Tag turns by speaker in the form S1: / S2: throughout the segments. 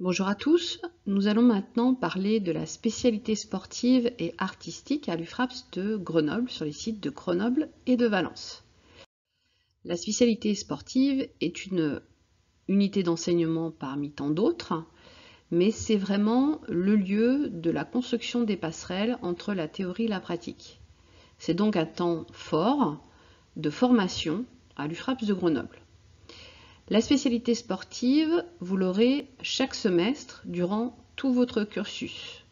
S1: Bonjour à tous, nous allons maintenant parler de la spécialité sportive et artistique à l'UFRAPS de Grenoble sur les sites de Grenoble et de Valence. La spécialité sportive est une unité d'enseignement parmi tant d'autres, mais c'est vraiment le lieu de la construction des passerelles entre la théorie et la pratique. C'est donc un temps fort de formation à l'UFRAPS de Grenoble. La spécialité sportive, vous l'aurez chaque semestre durant tout votre cursus.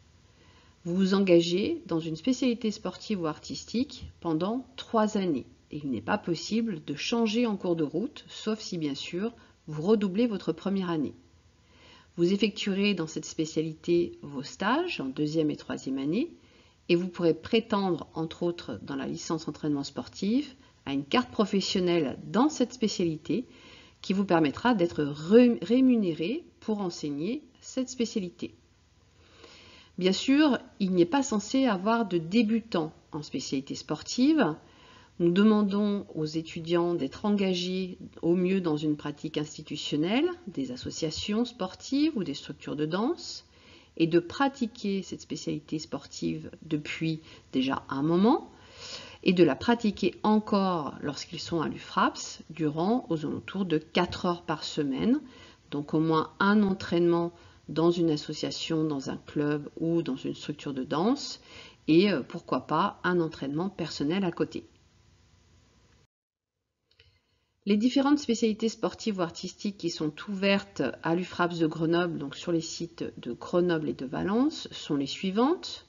S1: Vous vous engagez dans une spécialité sportive ou artistique pendant 3 années et il n'est pas possible de changer en cours de route, sauf si bien sûr vous redoublez votre première année. Vous effectuerez dans cette spécialité vos stages en 2e et 3e année et vous pourrez prétendre, entre autres dans la licence entraînement sportif, à une carte professionnelle dans cette spécialité qui vous permettra d'être rémunéré pour enseigner cette spécialité. Bien sûr, il n'est pas censé avoir de débutants en spécialité sportive. Nous demandons aux étudiants d'être engagés au mieux dans une pratique institutionnelle, des associations sportives ou des structures de danse, et de pratiquer cette spécialité sportive depuis déjà un moment, et de la pratiquer encore lorsqu'ils sont à l'UFRAPS durant aux alentours de 4 heures par semaine, donc au moins un entraînement dans une association, dans un club ou dans une structure de danse, et pourquoi pas un entraînement personnel à côté. Les différentes spécialités sportives ou artistiques qui sont ouvertes à l'UFRAPS de Grenoble, donc sur les sites de Grenoble et de Valence, sont les suivantes.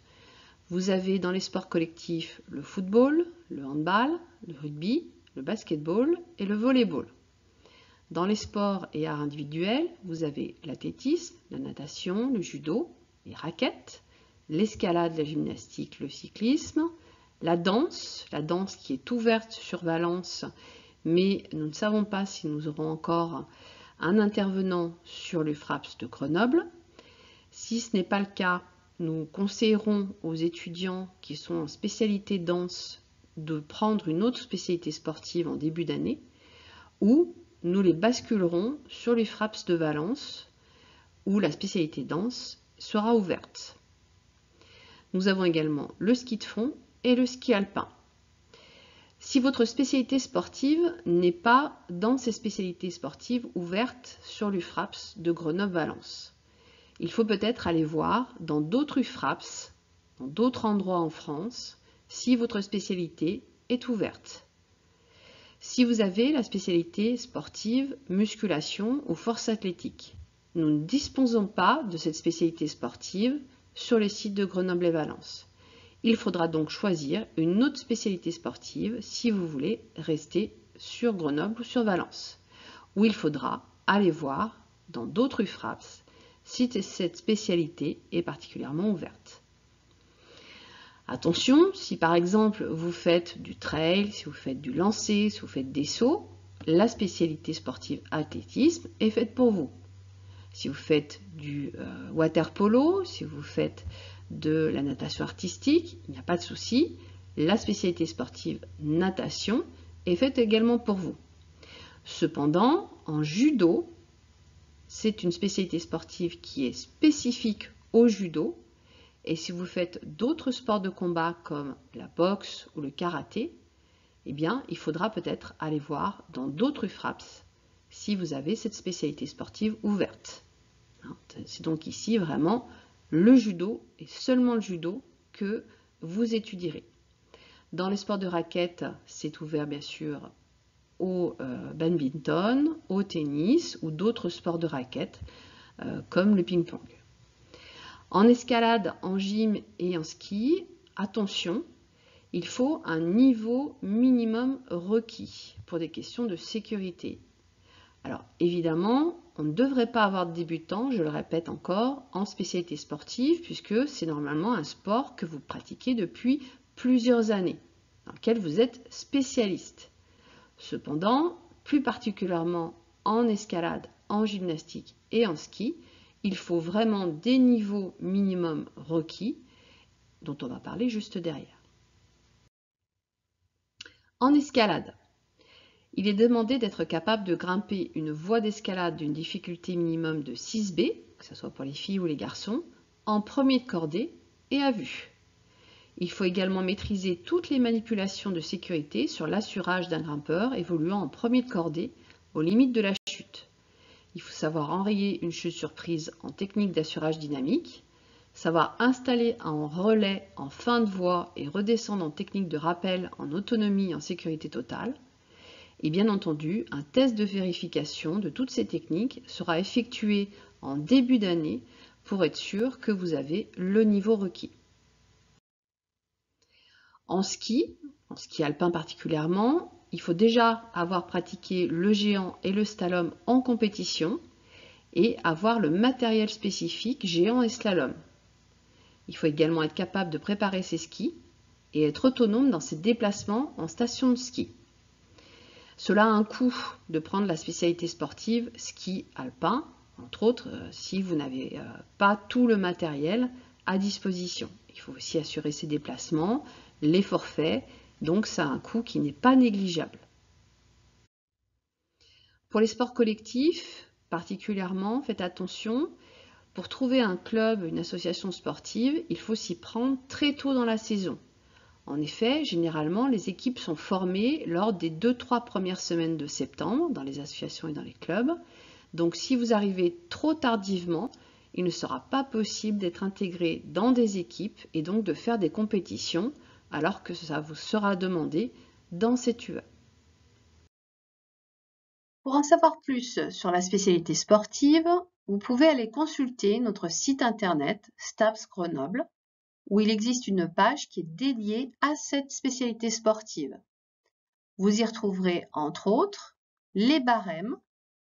S1: Vous avez dans les sports collectifs le football, le handball, le rugby, le basketball et le volleyball. Dans les sports et arts individuels, vous avez l'athlétisme, la natation, le judo, les raquettes, l'escalade, la gymnastique, le cyclisme, la danse qui est ouverte sur Valence, mais nous ne savons pas si nous aurons encore un intervenant sur l'UFRAPS de Grenoble. Si ce n'est pas le cas, nous conseillerons aux étudiants qui sont en spécialité danse de prendre une autre spécialité sportive en début d'année, ou nous les basculerons sur les FRAPS de Valence, où la spécialité danse sera ouverte. Nous avons également le ski de fond et le ski alpin. Si votre spécialité sportive n'est pas dans ces spécialités sportives ouvertes sur l'UFRAPS de Grenoble-Valence, il faut peut-être aller voir dans d'autres UFRAPS, dans d'autres endroits en France, si votre spécialité est ouverte. Si vous avez la spécialité sportive musculation ou force athlétique, nous ne disposons pas de cette spécialité sportive sur les sites de Grenoble et Valence. Il faudra donc choisir une autre spécialité sportive si vous voulez rester sur Grenoble ou sur Valence, où il faudra aller voir dans d'autres UFRAPS si cette spécialité est particulièrement ouverte. Attention, si par exemple vous faites du trail, si vous faites du lancer, si vous faites des sauts, la spécialité sportive athlétisme est faite pour vous. Si vous faites du water polo, si vous faites de la natation artistique, il n'y a pas de souci, la spécialité sportive natation est faite également pour vous. Cependant, en judo, c'est une spécialité sportive qui est spécifique au judo. Et si vous faites d'autres sports de combat comme la boxe ou le karaté, eh bien, il faudra peut-être aller voir dans d'autres UFRAPS si vous avez cette spécialité sportive ouverte. C'est donc ici vraiment le judo et seulement le judo que vous étudierez. Dans les sports de raquette, c'est ouvert bien sûr au badminton, au tennis ou d'autres sports de raquette comme le ping-pong. En escalade, en gym et en ski, attention, il faut un niveau minimum requis pour des questions de sécurité. Alors évidemment, on ne devrait pas avoir de débutants, je le répète encore, en spécialité sportive puisque c'est normalement un sport que vous pratiquez depuis plusieurs années, dans lequel vous êtes spécialiste. Cependant, plus particulièrement en escalade, en gymnastique et en ski, il faut vraiment des niveaux minimums requis, dont on va parler juste derrière. En escalade, Il est demandé d'être capable de grimper une voie d'escalade d'une difficulté minimum de 6B, que ce soit pour les filles ou les garçons, en premier de cordée et à vue. Il faut également maîtriser toutes les manipulations de sécurité sur l'assurage d'un grimpeur évoluant en premier de cordée aux limites de la chute. Il faut savoir enrayer une chute surprise en technique d'assurage dynamique, savoir installer un relais en fin de voie et redescendre en technique de rappel en autonomie et en sécurité totale. Et bien entendu, un test de vérification de toutes ces techniques sera effectué en début d'année pour être sûr que vous avez le niveau requis. En ski alpin particulièrement, il faut déjà avoir pratiqué le géant et le slalom en compétition et avoir le matériel spécifique géant et slalom. Il faut également être capable de préparer ses skis et être autonome dans ses déplacements en station de ski. Cela a un coût de prendre la spécialité sportive ski alpin, entre autres si vous n'avez pas tout le matériel à disposition. Il faut aussi assurer ses déplacements, les forfaits, donc ça a un coût qui n'est pas négligeable. Pour les sports collectifs, particulièrement, faites attention, pour trouver un club, une association sportive, il faut s'y prendre très tôt dans la saison. En effet, généralement, les équipes sont formées lors des 2-3 premières semaines de septembre dans les associations et dans les clubs. Donc si vous arrivez trop tardivement, il ne sera pas possible d'être intégré dans des équipes et donc de faire des compétitions alors que ça vous sera demandé dans cette UE. Pour en savoir plus sur la spécialité sportive, vous pouvez aller consulter notre site internet STAPS Grenoble, où il existe une page qui est dédiée à cette spécialité sportive. Vous y retrouverez entre autres les barèmes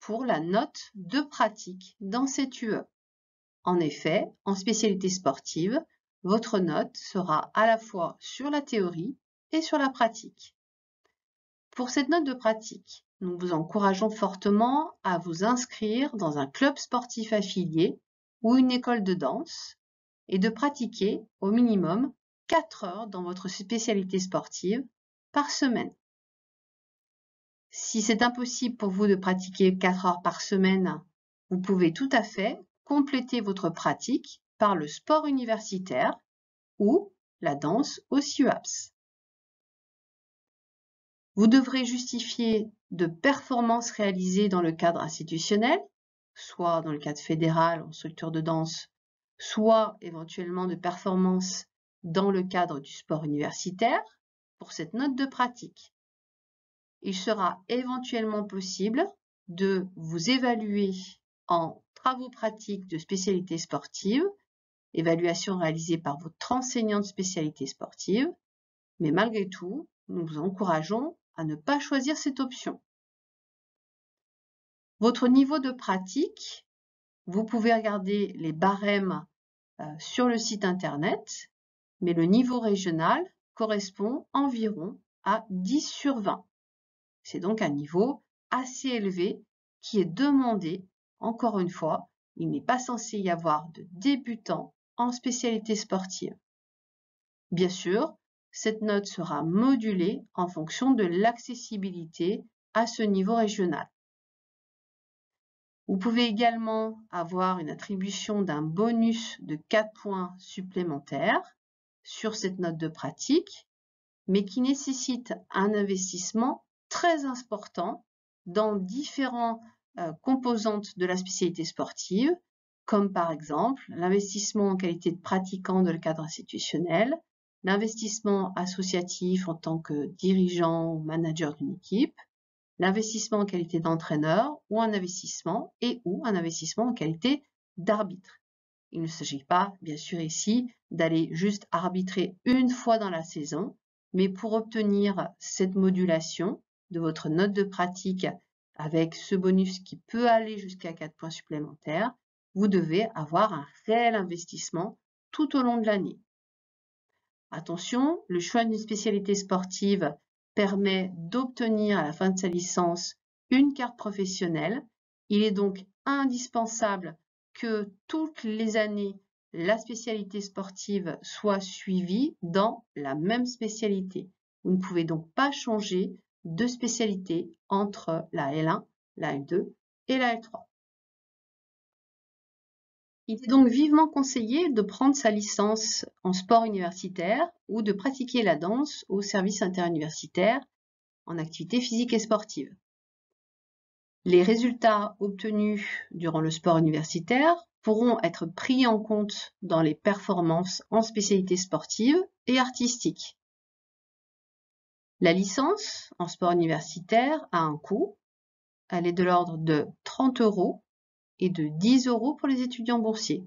S1: pour la note de pratique dans cette UE. En effet, en spécialité sportive, votre note sera à la fois sur la théorie et sur la pratique. Pour cette note de pratique, nous vous encourageons fortement à vous inscrire dans un club sportif affilié ou une école de danse et de pratiquer au minimum 4 heures dans votre spécialité sportive par semaine. Si c'est impossible pour vous de pratiquer 4 heures par semaine, vous pouvez tout à fait compléter votre pratique par le sport universitaire ou la danse au SUAPS. Vous devrez justifier de performances réalisées dans le cadre institutionnel, soit dans le cadre fédéral en structure de danse, soit éventuellement de performances dans le cadre du sport universitaire pour cette note de pratique. Il sera éventuellement possible de vous évaluer en travaux pratiques de spécialité sportive, évaluation réalisée par votre enseignant de spécialité sportive, mais malgré tout, nous vous encourageons à ne pas choisir cette option. Votre niveau de pratique, vous pouvez regarder les barèmes sur le site internet, mais le niveau régional correspond environ à 10 sur 20. C'est donc un niveau assez élevé qui est demandé. Encore une fois, il n'est pas censé y avoir de débutants en spécialité sportive. Bien sûr, cette note sera modulée en fonction de l'accessibilité à ce niveau régional. Vous pouvez également avoir une attribution d'un bonus de 4 points supplémentaires sur cette note de pratique, mais qui nécessite un investissement très important dans différentes composantes de la spécialité sportive, comme par exemple l'investissement en qualité de pratiquant dans le cadre institutionnel, l'investissement associatif en tant que dirigeant ou manager d'une équipe, l'investissement en qualité d'entraîneur ou un investissement en qualité d'arbitre. Il ne s'agit pas, bien sûr, ici d'aller juste arbitrer une fois dans la saison, mais pour obtenir cette modulation de votre note de pratique avec ce bonus qui peut aller jusqu'à 4 points supplémentaires, vous devez avoir un réel investissement tout au long de l'année. Attention, le choix d'une spécialité sportive permet d'obtenir à la fin de sa licence une carte professionnelle. Il est donc indispensable que toutes les années, la spécialité sportive soit suivie dans la même spécialité. Vous ne pouvez donc pas changer de spécialité entre la L1, la L2 et la L3. Il est donc vivement conseillé de prendre sa licence en sport universitaire ou de pratiquer la danse au service interuniversitaire en activité physique et sportive. Les résultats obtenus durant le sport universitaire pourront être pris en compte dans les performances en spécialité sportive et artistique. La licence en sport universitaire a un coût. Elle est de l'ordre de 30 € et de 10 € pour les étudiants boursiers.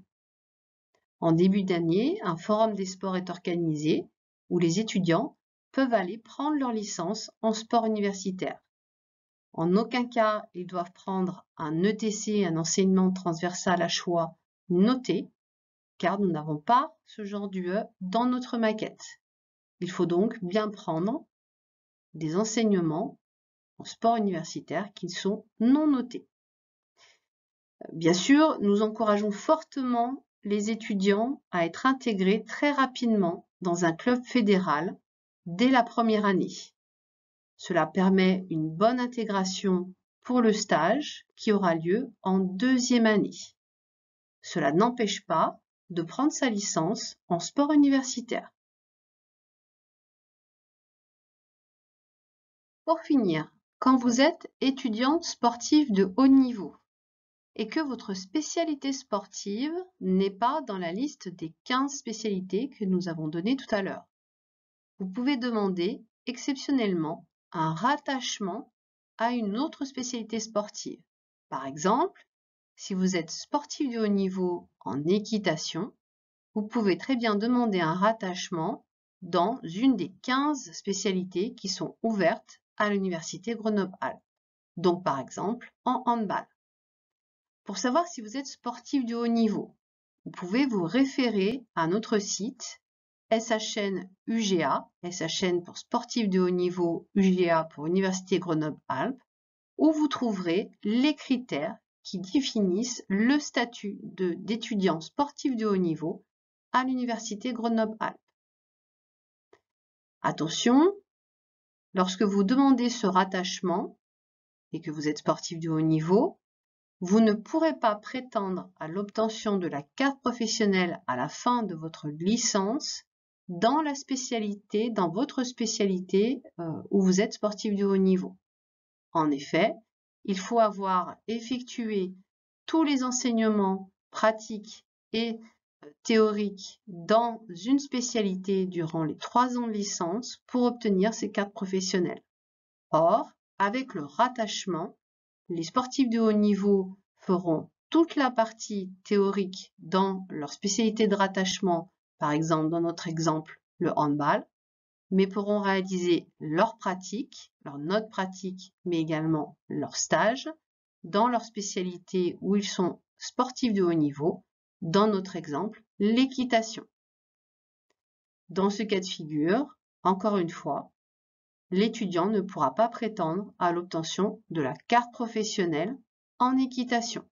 S1: En début d'année, un forum des sports est organisé où les étudiants peuvent aller prendre leur licence en sport universitaire. En aucun cas, ils doivent prendre un ETC, un enseignement transversal à choix noté, car nous n'avons pas ce genre d'UE dans notre maquette. Il faut donc bien prendre des enseignements en sport universitaire qui sont non notés. Bien sûr, nous encourageons fortement les étudiants à être intégrés très rapidement dans un club fédéral dès la première année. Cela permet une bonne intégration pour le stage qui aura lieu en deuxième année. Cela n'empêche pas de prendre sa licence en sport universitaire. Pour finir, quand vous êtes étudiant sportif de haut niveau et que votre spécialité sportive n'est pas dans la liste des 15 spécialités que nous avons données tout à l'heure, vous pouvez demander exceptionnellement un rattachement à une autre spécialité sportive. Par exemple, si vous êtes sportif de haut niveau en équitation, vous pouvez très bien demander un rattachement dans une des 15 spécialités qui sont ouvertes à l'Université Grenoble-Alpes, donc par exemple en handball. Pour savoir si vous êtes sportif de haut niveau, vous pouvez vous référer à notre site SHN UGA, SHN pour sportif de haut niveau, UGA pour Université Grenoble-Alpes, où vous trouverez les critères qui définissent le statut d'étudiant sportif de haut niveau à l'Université Grenoble-Alpes. Attention, lorsque vous demandez ce rattachement et que vous êtes sportif de haut niveau, vous ne pourrez pas prétendre à l'obtention de la carte professionnelle à la fin de votre licence dans votre spécialité où vous êtes sportif de haut niveau. En effet, il faut avoir effectué tous les enseignements pratiques et théoriques dans une spécialité durant les 3 ans de licence pour obtenir ces cartes professionnelles. Or, avec le rattachement, les sportifs de haut niveau feront toute la partie théorique dans leur spécialité de rattachement, par exemple dans notre exemple le handball, mais pourront réaliser leur pratique, leur note pratique, mais également leur stage dans leur spécialité où ils sont sportifs de haut niveau, dans notre exemple l'équitation. Dans ce cas de figure, encore une fois, l'étudiant ne pourra pas prétendre à l'obtention de la carte professionnelle en équitation.